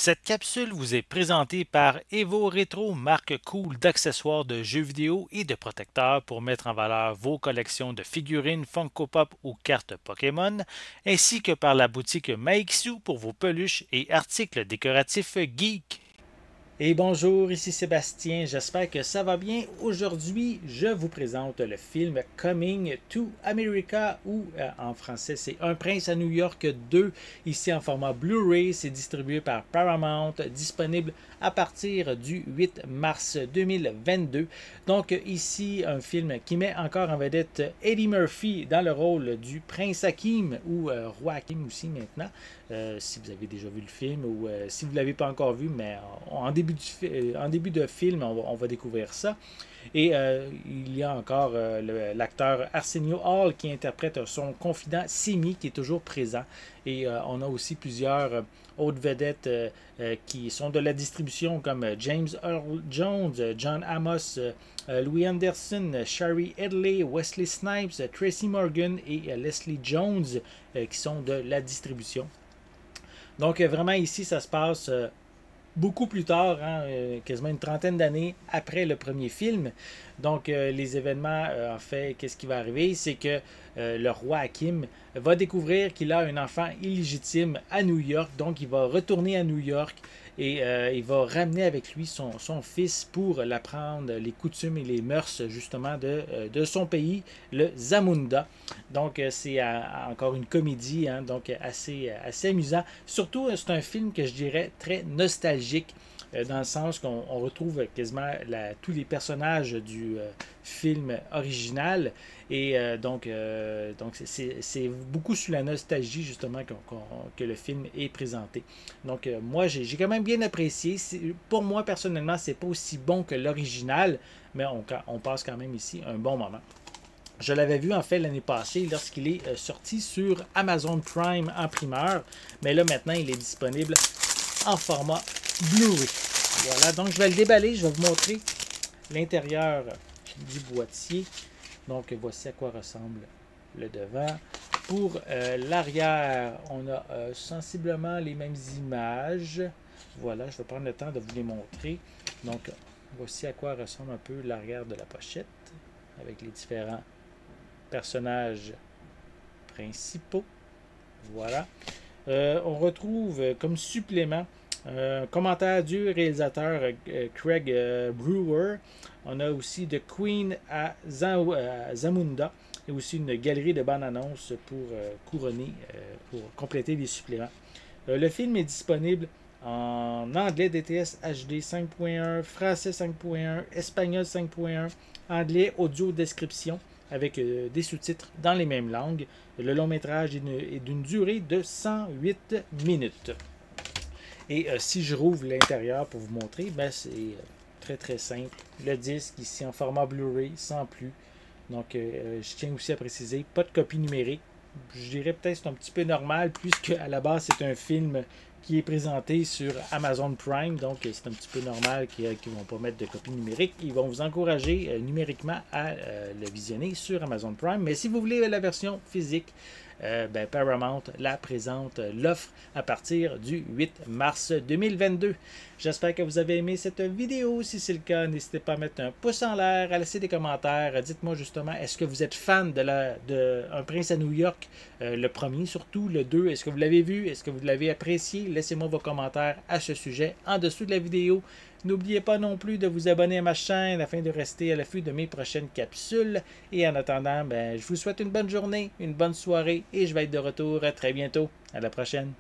Cette capsule vous est présentée par Evo Retro, marque cool d'accessoires de jeux vidéo et de protecteurs pour mettre en valeur vos collections de figurines Funko Pop ou cartes Pokémon, ainsi que par la boutique Maixu pour vos peluches et articles décoratifs geek. Et bonjour, ici Sébastien, j'espère que ça va bien. Aujourd'hui, je vous présente le film Coming to America ou en français c'est Un prince à New York 2, ici en format Blu-ray, c'est distribué par Paramount, disponible à partir du 8 mars 2022. Donc ici un film qui met encore en vedette Eddie Murphy dans le rôle du prince Hakim ou roi Hakim aussi maintenant. Si vous avez déjà vu le film ou si vous ne l'avez pas encore vu, mais en début de film, on va découvrir ça. Et il y a encore l'acteur Arsenio Hall qui interprète son confident Simi qui est toujours présent. Et on a aussi plusieurs autres vedettes qui sont de la distribution comme James Earl Jones, John Amos, Louis Anderson, Shari Headley, Wesley Snipes, Tracy Morgan et Leslie Jones qui sont de la distribution. Donc vraiment ici, ça se passe beaucoup plus tard, hein, quasiment une trentaine d'années après le premier film. Donc les événements, en fait, qu'est-ce qui va arriver? C'est que le roi Hakim va découvrir qu'il a un enfant illégitime à New York. Donc il va retourner à New York et il va ramener avec lui son fils pour l'apprendre les coutumes et les mœurs justement de son pays, le Zamunda. Donc c'est encore une comédie, hein, donc assez amusant. Surtout, c'est un film que je dirais très nostalgique dans le sens qu'on retrouve quasiment tous les personnages du film original. Et donc c'est beaucoup sur la nostalgie justement que le film est présenté. Donc moi, j'ai quand même bien apprécié. Pour moi, personnellement, c'est pas aussi bon que l'original, mais on passe quand même ici un bon moment. Je l'avais vu en fait l'année passée lorsqu'il est sorti sur Amazon Prime en primeur, mais là maintenant il est disponible en format Blu-ray. Voilà, donc je vais le déballer, je vais vous montrer l'intérieur du boîtier. Donc voici à quoi ressemble le devant. Pour l'arrière, on a sensiblement les mêmes images. Voilà, je vais prendre le temps de vous les montrer. Donc voici à quoi ressemble un peu l'arrière de la pochette avec les différents personnages principaux. Voilà. On retrouve comme supplément un commentaire du réalisateur Craig Brewer. On a aussi The Queen à Zamunda et aussi une galerie de bandes annonces pour couronner, pour compléter les suppléments. Le film est disponible en anglais DTS HD 5.1, français 5.1, espagnol 5.1, anglais audio description avec des sous-titres dans les mêmes langues. Le long métrage est d'une durée de 108 minutes. Et si je rouvre l'intérieur pour vous montrer, ben c'est très très simple. Le disque ici en format Blu-ray sans plus. Donc je tiens aussi à préciser, pas de copie numérique. Je dirais peut-être que c'est un petit peu normal puisque à la base c'est un film qui est présenté sur Amazon Prime, donc c'est un petit peu normal qu'ils ne vont pas mettre de copie numérique. Ils vont vous encourager numériquement à le visionner sur Amazon Prime. Mais si vous voulez la version physique, Paramount la présente, l'offre à partir du 8 mars 2022. J'espère que vous avez aimé cette vidéo. Si c'est le cas, n'hésitez pas à mettre un pouce en l'air, à laisser des commentaires. Dites-moi justement, est-ce que vous êtes fan de Un prince à New York, le premier surtout, le 2, est-ce que vous l'avez vu, est-ce que vous l'avez apprécié? Laissez-moi vos commentaires à ce sujet en dessous de la vidéo. N'oubliez pas non plus de vous abonner à ma chaîne afin de rester à l'affût de mes prochaines capsules. Et en attendant, je vous souhaite une bonne journée, une bonne soirée et je vais être de retour très bientôt. À la prochaine.